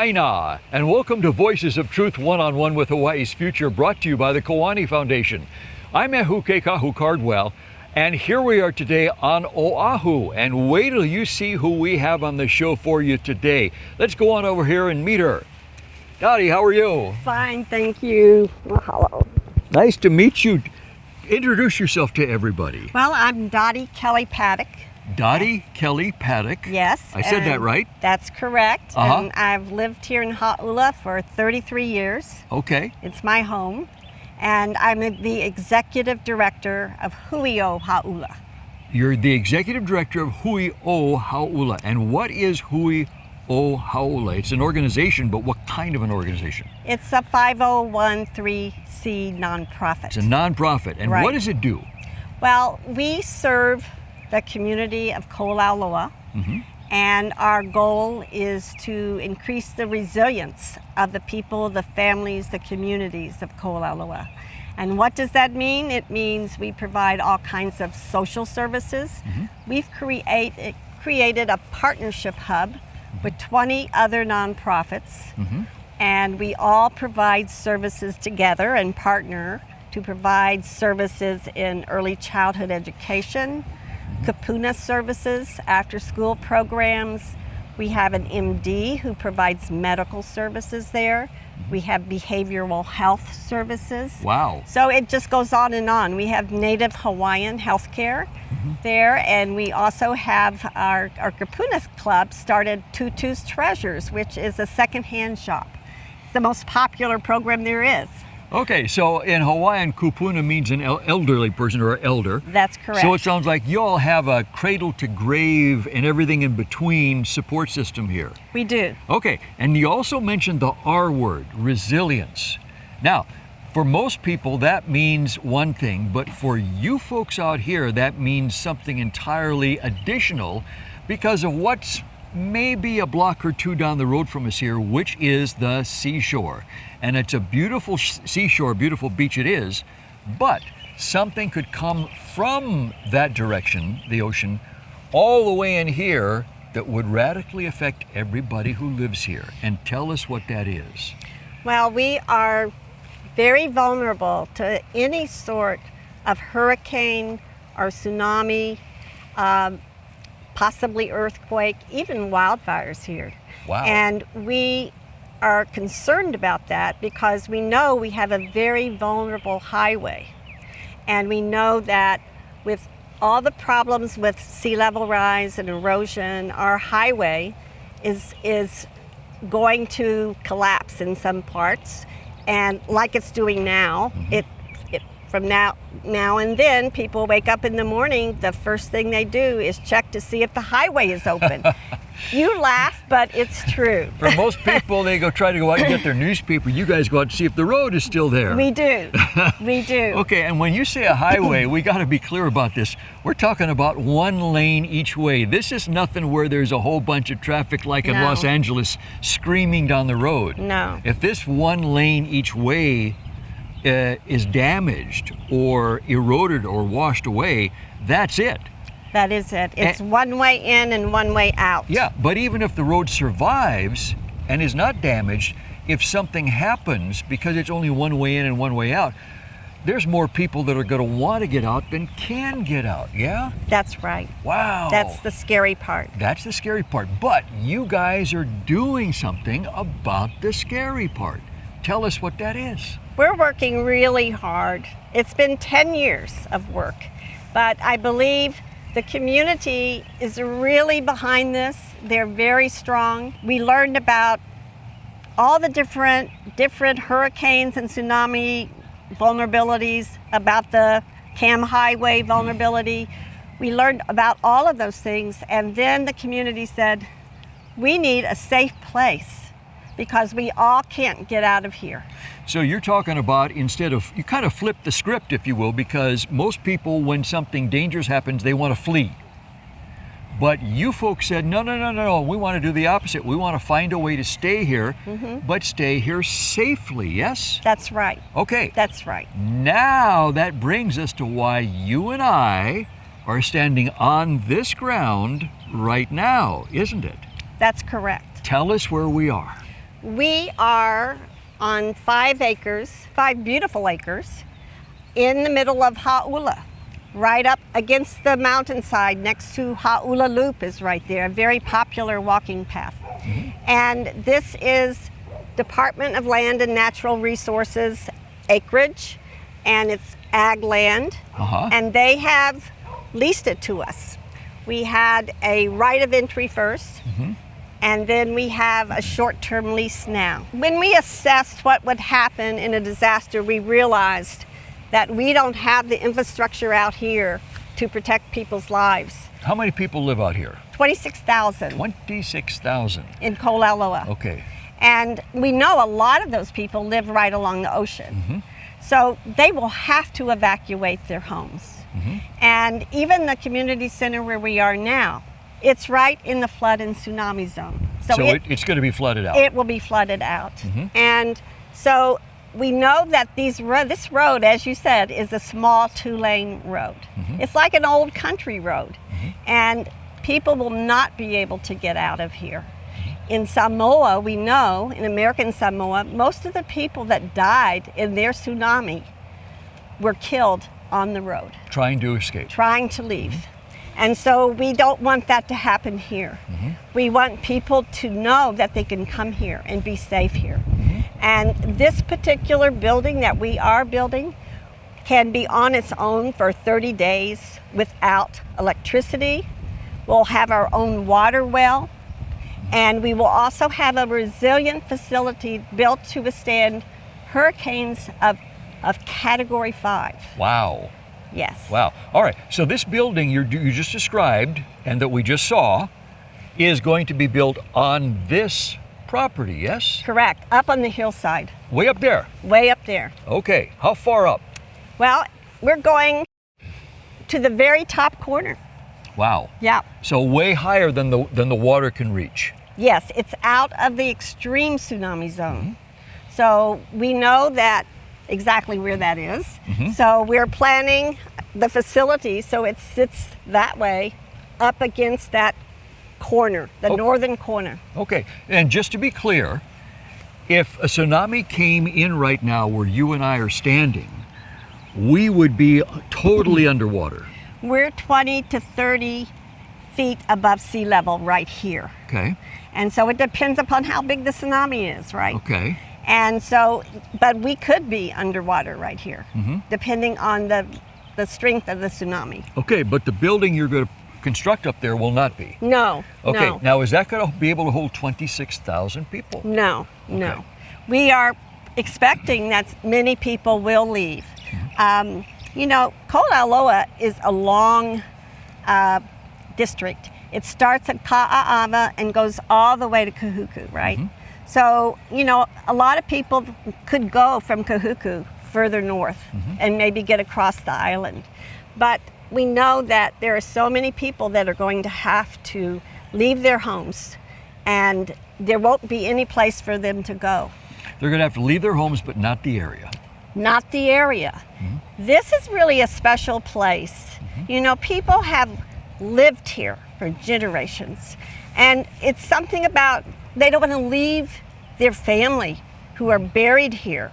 Aina, and welcome to Voices of Truth One-on-One with Hawaii's Future, brought to you by the Kiwani Foundation. I'm Ahuʻs Cardwell, and here we are today on Oahu, and wait till you see who we have on the show for you today. Let's go on over here and meet her. Dotty, how are you? Fine, thank you. Mahalo. Nice to meet you. Introduce yourself to everybody. Well, I'm Dotty Kelly-Paddock. Dotty Kelly-Paddock. Yes. I said that right? That's correct. And I've lived here in Hau ula for 33 years. Okay. It's my home. And I'm the executive director of Hui O Hau. You're the executive director of Hui O Hau. And what is Hui O Hau? It's an organization, but what kind of an organization? It's a 501(c)(3) nonprofit. It's a nonprofit. And what does it do? Well, we serve the community of Kolauloa, and our goal is to increase the resilience of the people, the families, the communities of Kolauloa. And what does that mean? It means we provide all kinds of social services. We've created a partnership hub with 20 other nonprofits, and we all provide services together and partner to provide services in early childhood education, kapuna services, after-school programs. We have an MD who provides medical services there. We have behavioral health services. Wow. So it just goes on and on. We have Native Hawaiian healthcare there, and we also have our kapuna club started Tutu's Treasures, which is a secondhand shop. It's the most popular program there is. Okay, so in Hawaiian, kupuna means an elderly person or elder. That's correct. So it sounds like you all have a cradle to grave and everything in between support system here. We do. Okay, and you also mentioned the R word, resilience. Now, for most people that means one thing, but for you folks out here that means something entirely additional because of what's maybe a block or two down the road from us here, which is the seashore. And it's a beautiful seashore, beautiful beach it is, but something could come from that direction, the ocean, all the way in here that would radically affect everybody who lives here. And tell us what that is. Well, we are very vulnerable to any sort of hurricane or tsunami, possibly earthquake, even wildfires here. Wow. And we are concerned about that because we know we have a very vulnerable highway. And we know that with all the problems with sea level rise and erosion, our highway is going to collapse in some parts. And like it's doing now, from now and then, people wake up in the morning, the first thing they do is check to see if the highway is open. You laugh, but it's true. For most people, they try to go out and get their newspaper. You guys go out to see if the road is still there. We do. We do. Okay, and when you say a highway, we got to be clear about this. We're talking about one lane each way. This is nothing where there's a whole bunch of traffic like in Los Angeles screaming down the road. No. If this one lane each way is damaged or eroded or washed away, that's it. That is it. It's one way in and one way out. Yeah, but even if the road survives and is not damaged, if something happens, because it's only one way in and one way out, there's more people that are going to want to get out than can get out, yeah? That's right. Wow. That's the scary part. That's the scary part. But you guys are doing something about the scary part. Tell us what that is. We're working really hard. It's been 10 years of work, but I believe the community is really behind this. They're very strong. We learned about all the different hurricanes and tsunami vulnerabilities, about the Cam Highway vulnerability. We learned about all of those things, and then the community said, we need a safe place because we all can't get out of here. So you're talking about, instead of, you kind of flip the script, if you will, because most people, when something dangerous happens, they want to flee. But you folks said, no, we want to do the opposite. We want to find a way to stay here, but stay here safely, yes? That's right. Okay. That's right. Now that brings us to why you and I are standing on this ground right now, isn't it? That's correct. Tell us where we are. We are on 5 acres, 5 beautiful acres, in the middle of Hau Ula, right up against the mountainside next to Hau Ula Loop is right there, a very popular walking path. And this is Department of Land and Natural Resources acreage, and it's ag land, and they have leased it to us. We had a right of entry first, and then we have a short-term lease now. When we assessed what would happen in a disaster, we realized that we don't have the infrastructure out here to protect people's lives. How many people live out here? 26,000. 26,000. In Kolaloa. Okay. And we know a lot of those people live right along the ocean. So they will have to evacuate their homes. And even the community center where we are now, it's right in the flood and tsunami zone. So it's going to be flooded out. It will be flooded out. And so we know that this road, as you said, is a small 2-lane road. It's like an old country road. And people will not be able to get out of here. In Samoa, we know, in American Samoa, most of the people that died in their tsunami were killed on the road. Trying to escape. Trying to leave. And so we don't want that to happen here. We want people to know that they can come here and be safe here. And this particular building that we are building can be on its own for 30 days without electricity. We'll have our own water well, and we will also have a resilient facility built to withstand hurricanes of Category 5. Wow. Yes. Wow. All right. So this building you just described and that we just saw is going to be built on this property, yes? Correct. Up on the hillside. Way up there? Way up there. Okay. How far up? Well, we're going to the very top corner. Wow. Yeah. So way higher than the water can reach. Yes, it's out of the extreme tsunami zone. So we know that exactly where that is. So we're planning the facility so it sits that way up against that corner, the northern corner. Okay, and just to be clear, if a tsunami came in right now where you and I are standing, we would be totally underwater. We're 20 to 30 feet above sea level right here. Okay. And so it depends upon how big the tsunami is, right? Okay. And so, but we could be underwater right here, depending on the strength of the tsunami. Okay, but the building you're going to construct up there will not be. No. Okay, no. now is that going to be able to hold 26,000 people? No, no. We are expecting that many people will leave. You know, Kolaloa is a long district. It starts at Ka'aava and goes all the way to Kahuku, right? So, you know, a lot of people could go from Kahuku further north and maybe get across the island. But we know that there are so many people that are going to have to leave their homes, and there won't be any place for them to go. They're going to have to leave their homes, but not the area. Not the area. This is really a special place. You know, people have lived here for generations, and it's something about they don't want to leave their family who are buried here.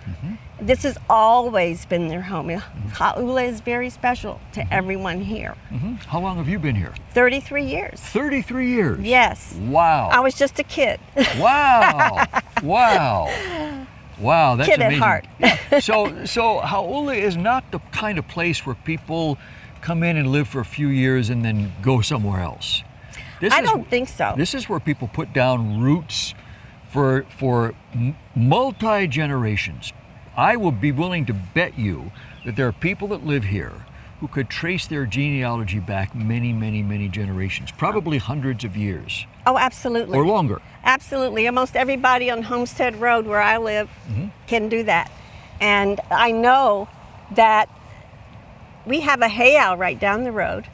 This has always been their home. Hau ula is very special to everyone here. How long have you been here? 33 years. 33 years? Yes. Wow. I was just a kid. Wow. Wow. Wow, that's kid amazing. at heart. Yeah. So Hau ula is not the kind of place where people come in and live for a few years and then go somewhere else. I don't think so. This is where people put down roots for multi-generations. I will be willing to bet you that there are people that live here who could trace their genealogy back many, many, many generations, probably hundreds of years. Oh, absolutely. Or longer. Absolutely. Almost everybody on Homestead Road where I live can do that. And I know that we have a heiau right down the road.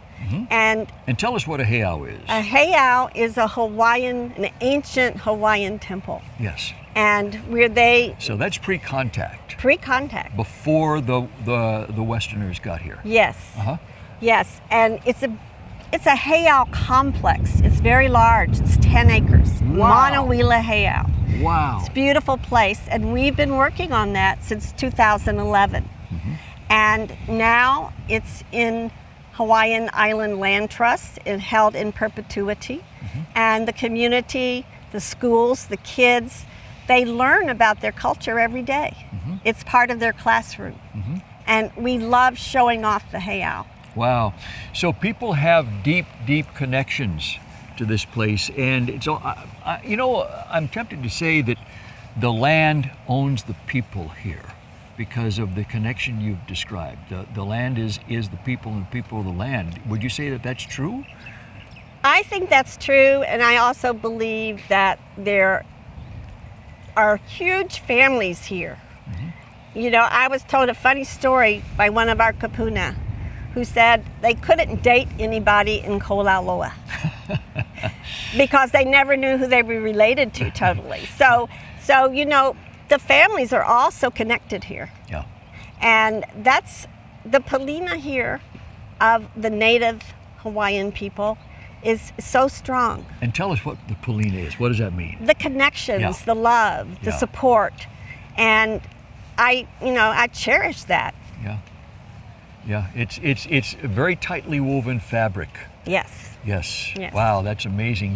And tell us what a heiau is. A heiau is an ancient Hawaiian temple. Yes. And where they... So that's pre-contact. Pre-contact. Before the Westerners got here. Yes. Yes, and it's a heiau complex. It's very large. It's 10 acres. Wow. Monowila heiau. Wow. It's a beautiful place, and we've been working on that since 2011. And now it's in Hawaiian Island Land Trust, held in perpetuity. And the community, the schools, the kids, they learn about their culture every day. It's part of their classroom. And we love showing off the heiau. Wow. So people have deep, deep connections to this place. And it's all, you know, I'm tempted to say that the land owns the people here because of the connection you've described. The land is the people and the people of the land. Would you say that that's true? I think that's true, and I also believe that there are huge families here. You know, I was told a funny story by one of our kapuna who said they couldn't date anybody in Ko Lau Loa because they never knew who they were related to totally. So you know, the families are all so connected here. Yeah. And that's the palina here of the native Hawaiian people is so strong. And tell us what the palina is. What does that mean? The connections, Yeah. the love, the Yeah. support. And I cherish that. Yeah. Yeah. It's a very tightly woven fabric. Yes. Yes. Yes. Wow, that's amazing.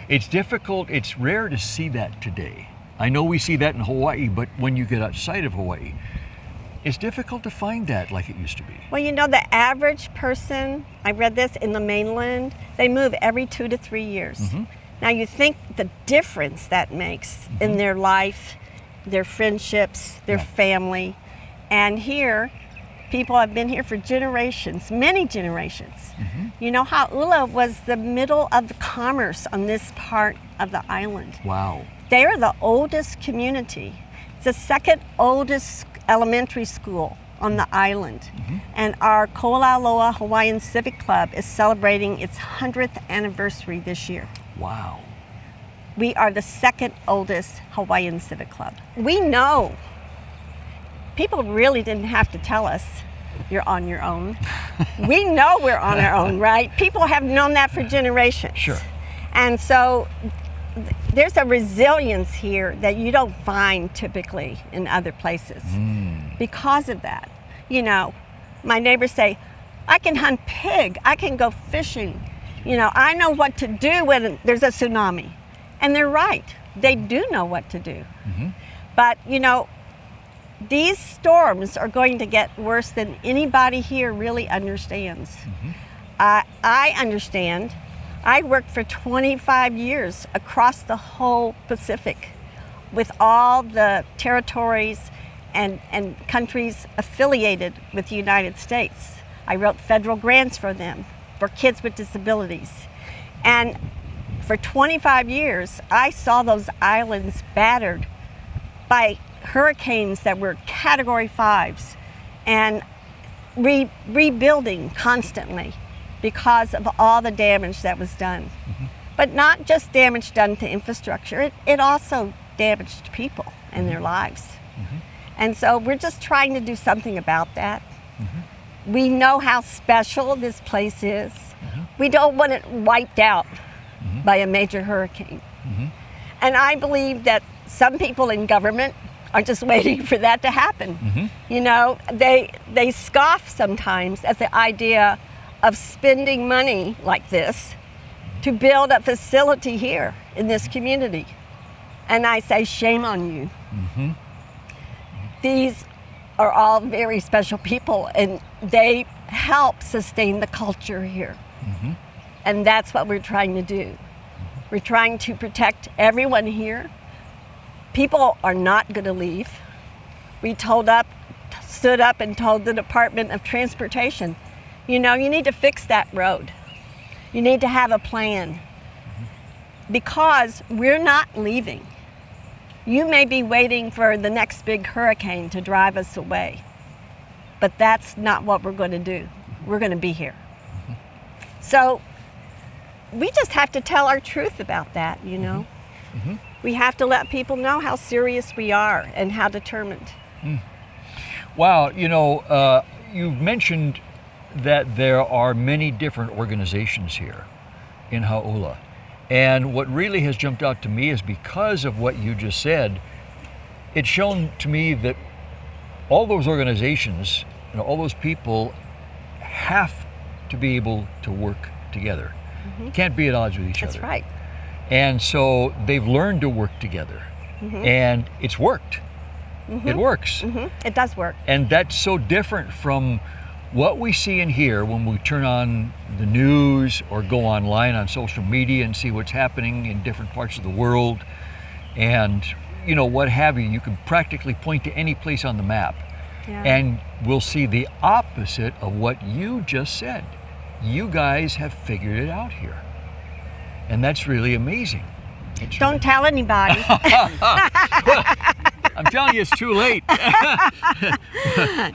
It's difficult, it's rare to see that today. I know we see that in Hawaii, but when you get outside of Hawaii, it's difficult to find that like it used to be. Well, you know, the average person, I read this in the mainland, they move every 2 to 3 years. Now you think the difference that makes in their life, their friendships, their family. And here, people have been here for generations, many generations. You know, Hau ula was the middle of the commerce on this part of the island. Wow. They are the oldest community. It's the second oldest elementary school on the island. And our Ko Lau Loa Hawaiian Civic Club is celebrating its 100th anniversary this year. Wow. We are the second oldest Hawaiian Civic Club. We know. People really didn't have to tell us you're on your own. We know we're on our own, right? People have known that for generations. Sure. And so there's a resilience here that you don't find typically in other places because of that. You know, my neighbors say, I can hunt pig, I can go fishing. You know, I know what to do when there's a tsunami. And they're right, they do know what to do. But, you know, these storms are going to get worse than anybody here really understands. I understand. I worked for 25 years across the whole Pacific with all the territories and countries affiliated with the United States. I wrote federal grants for them, for kids with disabilities. And for 25 years, I saw those islands battered by hurricanes that were Category 5s and rebuilding constantly because of all the damage that was done. But not just damage done to infrastructure, it also damaged people and their lives. And so we're just trying to do something about that. We know how special this place is. We don't want it wiped out by a major hurricane. And I believe that some people in government are just waiting for that to happen. You know, they scoff sometimes at the idea of spending money like this to build a facility here in this community. And I say, shame on you. These are all very special people, and they help sustain the culture here. And that's what we're trying to do. We're trying to protect everyone here. People are not going to leave. We stood up and told the Department of Transportation, you know, you need to fix that road. You need to have a plan because we're not leaving. You may be waiting for the next big hurricane to drive us away, but that's not what we're going to do. We're going to be here. So we just have to tell our truth about that, you know. We have to let people know how serious we are and how determined. Wow, you know, you've mentioned that there are many different organizations here in Hau ula. And what really has jumped out to me is because of what you just said, it's shown to me that all those organizations and all those people have to be able to work together. Can't be at odds with each other. That's right. And so they've learned to work together. And it's worked. It works. It does work. And that's so different from what we see and hear when we turn on the news or go online on social media and see what's happening in different parts of the world and, you know, what have you. You can practically point to any place on the map and we'll see the opposite of what you just said. You guys have figured it out here. And that's really amazing. Don't tell anybody. I'm telling you, it's too late.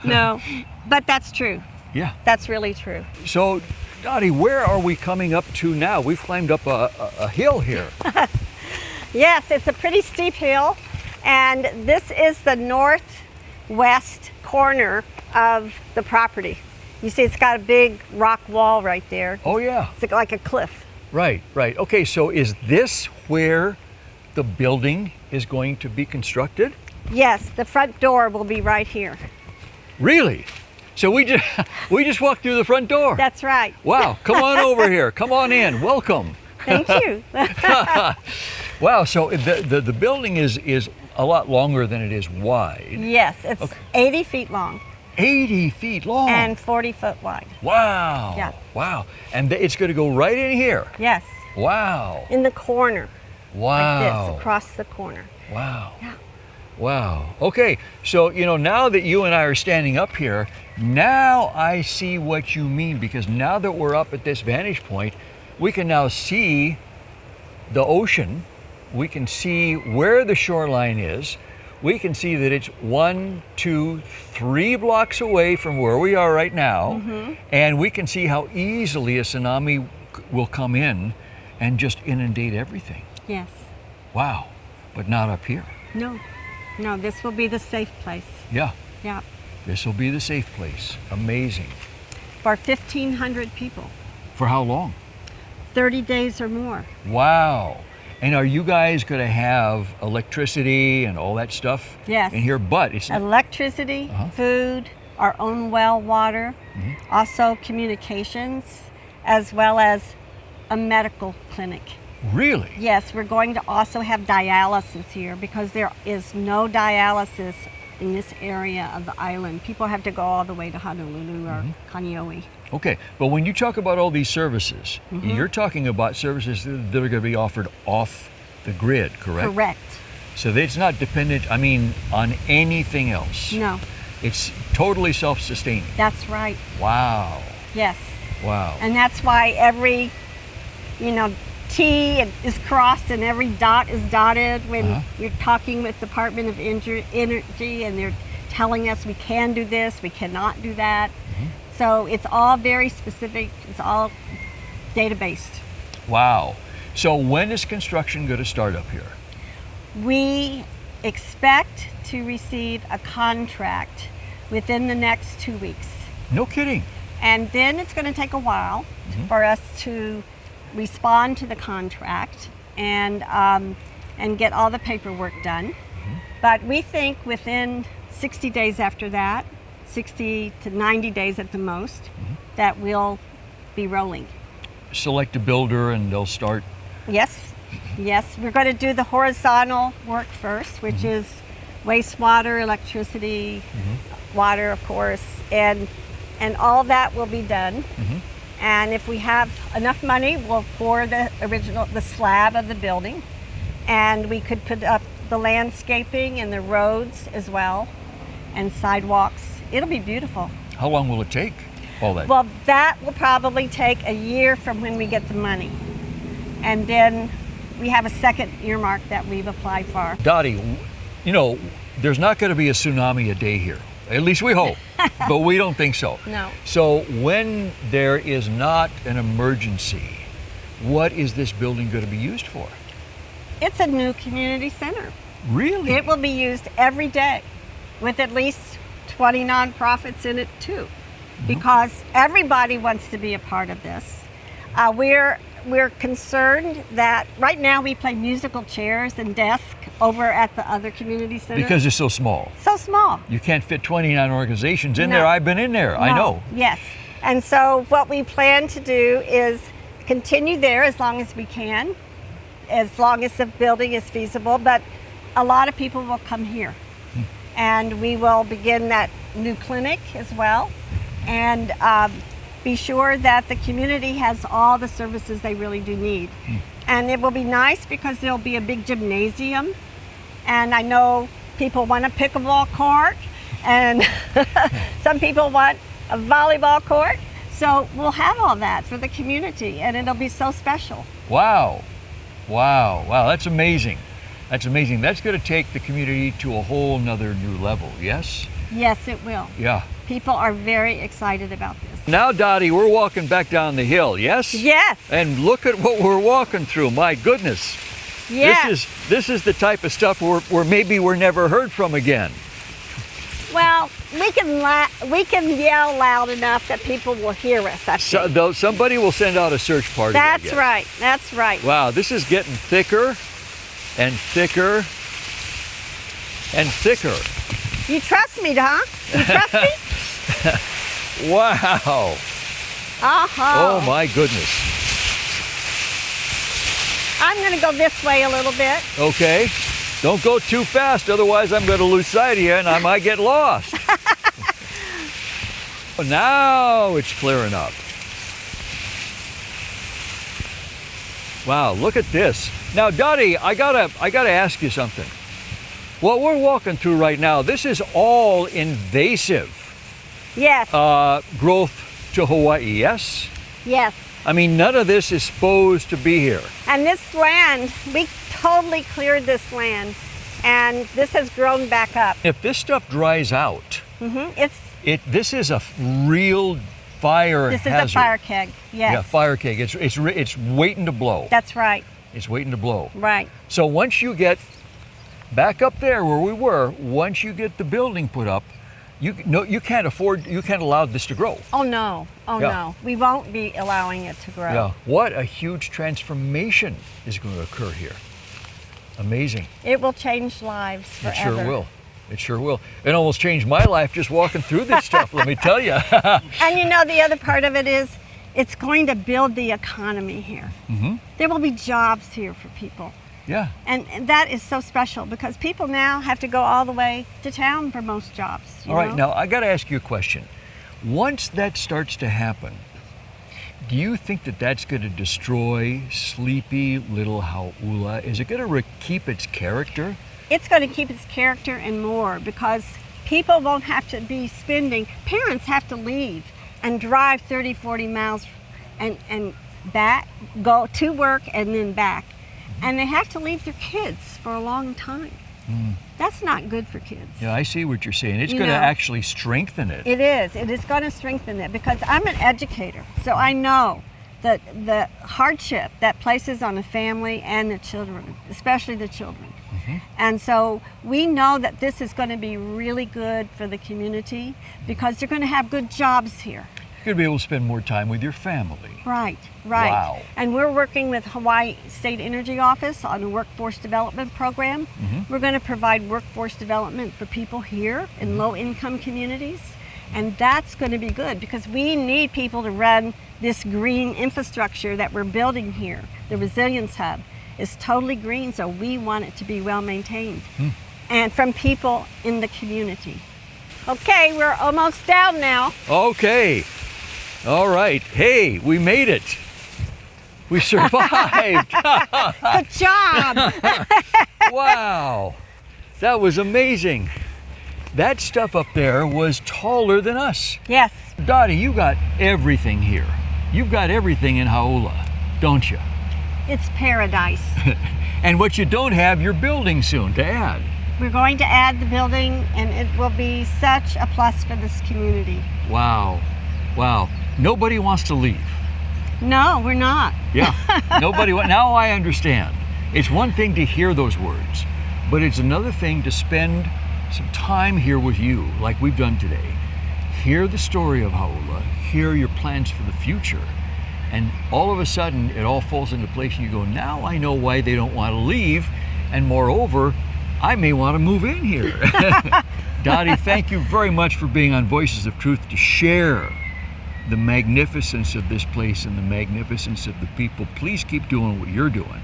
No, but that's true. Yeah. That's really true. So, Dotty, where are we coming up to now? We've climbed up a hill here. Yes, it's a pretty steep hill, and this is the northwest corner of the property. You see it's got a big rock wall right there. Oh, yeah. It's like a cliff. Right, right. Okay, so is this where the building is going to be constructed? Yes, the front door will be right here. Really? So we just walked through the front door. That's right. Wow, come on over here. Come on in. Welcome. Thank you. Wow, so the building is a lot longer than it is wide. Yes, it's 80 feet long. 80 feet long. And 40 foot wide. Wow. Yeah. Wow. And it's going to go right in here. Yes. Wow. In the corner. Wow. Like this, across the corner. Wow. Yeah. Wow. Okay, so, you know, now that you and I are standing up here, now I see what you mean, because now that we're up at this vantage point, we can now see the ocean. We can see where the shoreline is. We can see that it's 1, 2, 3 blocks away from where we are right now. And we can see how easily a tsunami will come in and just inundate everything. Yes. Wow. But not up here. No. No, this will be the safe place. Yeah. Yeah. This will be the safe place. Amazing. For 1,500 people. For how long? 30 days or more. Wow. And are you guys going to have electricity and all that stuff Yes. in here? But it's not. Electricity, food, our own well water, also communications, as well as a medical clinic. Really? Yes, we're going to also have dialysis here because there is no dialysis in this area of the island. People have to go all the way to Honolulu or Kaneohe. Okay, but when you talk about all these services, you're talking about services that are going to be offered off the grid, correct? Correct. So that it's not dependent, I mean, on anything else. No, It's totally self-sustaining. that's right. Wow. Yes. Wow. And that's why every, T is crossed and every dot is dotted when you're talking with Department of Energy and they're telling us we can do this, we cannot do that. So it's all very specific, it's all data-based. Wow. So when is construction going to start up here? We expect to receive a contract within the next 2 weeks. No kidding. And then it's going to take a while for us to respond to the contract and get all the paperwork done. But we think within 60 days after that, 60 to 90 days at the most, that we'll be rolling. Select a builder and they'll start. Yes, yes. We're going to do the horizontal work first, which is wastewater, electricity, water, of course, and all that will be done. And if we have enough money, we'll pour the slab of the building, and we could put up the landscaping and the roads as well, and sidewalks. It'll be beautiful. How long will it take? All that? Well, that will probably take a year from when we get the money. And then we have a second earmark that we've applied for. Dotty, there's not going to be a tsunami a day here. At least we hope, but we don't think so. No. So when there is not an emergency, what is this building going to be used for? It's a new community center. Really? It will be used every day with at least 20 nonprofits in it too, because everybody wants to be a part of this. we're concerned that right now we play musical chairs and desks over at the other community center. Because it's so small. So small. You can't fit 29 organizations in No. there. I've been in there. I know. Yes. And so what we plan to do is continue there as long as we can, as long as the building is feasible, but a lot of people will come here. And we will begin that new clinic as well, and be sure that the community has all the services they really do need. And it will be nice because there'll be a big gymnasium, and I know people want a pickleball court, and some people want a volleyball court. So we'll have all that for the community, and it'll be so special. Wow. Wow. Wow. That's amazing. That's amazing. That's going to take the community to a whole nother new level, yes? Yes, it will. Yeah. People are very excited about this. Now, Dotty, we're walking back down the hill, yes? Yes. And look at what we're walking through. My goodness. Yes. This is the type of stuff where maybe we're never heard from again. Well, we can yell loud enough that people will hear us, I think. So, somebody will send out a search party. That's right. That's right. Wow, this is getting thicker and thicker and thicker. You trust me, huh? You trust me? Wow. Oh my goodness. I'm going to go this way a little bit. Okay. Don't go too fast, otherwise I'm going to lose sight of you and I might get lost. Now it's clearing up. Wow, look at this. Now, Dotty, I gotta ask you something. What we're walking through right now, this is all invasive. Yes. Growth to Hawaii, yes? Yes. I mean, none of this is supposed to be here. And this land, we totally cleared this land, and this has grown back up. If this stuff dries out, this is a real fire hazard. This is a fire keg, yes. Yeah, fire keg. It's waiting to blow. That's right. It's waiting to blow. Right. So once you get back up there where we were, once you get the building put up, you can't allow this to grow. Oh no, no. We won't be allowing it to grow. Yeah, what a huge transformation is going to occur here. Amazing. It will change lives forever. It sure will. It sure will. It almost changed my life just walking through this stuff, let me tell you. And you know, the other part of it is, it's going to build the economy here. Mm-hmm. There will be jobs here for people. Yeah. And that is so special because people now have to go all the way to town for most jobs. All right, now I got to ask you a question. Once that starts to happen, do you think that that's going to destroy sleepy little Hau ula? Is it going to keep its character? It's going to keep its character and more because people won't have to be parents have to leave and drive 30, 40 miles and back, go to work and then back. And they have to leave their kids for a long time. That's not good for kids. Yeah, I see what you're saying. It's going to actually strengthen it. It is. It is going to strengthen it because I'm an educator, so I know that the hardship that places on a family and the children, especially the children. And so we know that this is going to be really good for the community because they're going to have good jobs here. You're going to be able to spend more time with your family. Right, right. Wow. And we're working with Hawaii State Energy Office on a workforce development program. We're going to provide workforce development for people here in low-income communities. And that's going to be good because we need people to run this green infrastructure that we're building here. The Resilience Hub is totally green, so we want it to be well maintained. And from people in the community. Okay, we're almost down now. Okay. All right. Hey, we made it. We survived. Good job. Wow. That was amazing. That stuff up there was taller than us. Yes. Dotty, you got everything here. You've got everything in Hau ula, don't you? It's paradise. And what you don't have, you're building soon to add. We're going to add the building, and it will be such a plus for this community. Wow. Wow. Nobody wants to leave. No, we're not. Yeah. Now I understand. It's one thing to hear those words, but it's another thing to spend some time here with you, like we've done today. Hear the story of Hau ula, hear your plans for the future, And all of a sudden, it all falls into place, and you go, now I know why they don't want to leave. And moreover, I may want to move in here. Dotty, thank you very much for being on Voices of Truth to share the magnificence of this place and the magnificence of the people. Please keep doing what you're doing.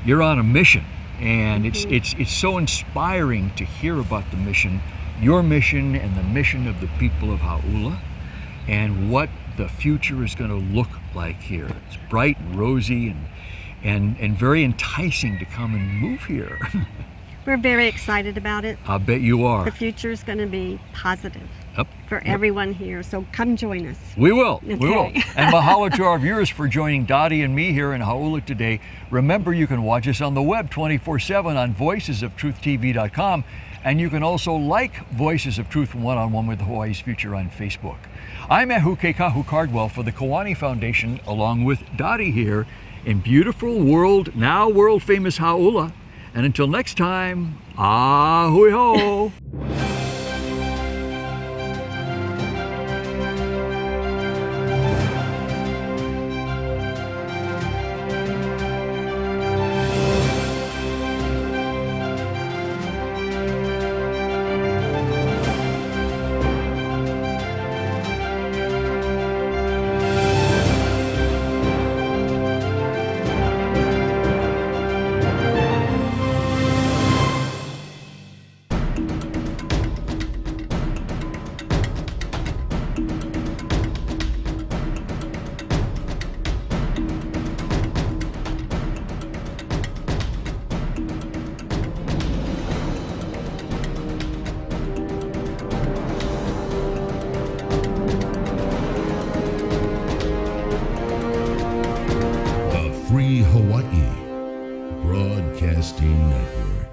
You're on a mission, and it's so inspiring to hear about the mission, your mission and the mission of the people of Hau ula, and what the future is going to look like here. It's bright and rosy and very enticing to come and move here. We're very excited about it. I bet you are. The future is going to be positive Yep. for everyone here, so come join us. We will. We will. Okay. And mahalo to our viewers for joining Dotty and me here in Hau ula today. Remember, you can watch us on the web 24/7 on voicesoftruth.tv.com, and you can also like Voices of Truth One-on-One with Hawaii's Future on Facebook. I'm Ahu Cardwell for the Kiwani Foundation, along with Dotty here in beautiful now world famous Hau ula. And until next time, Hui Ho! Free Hawaii Broadcasting Network.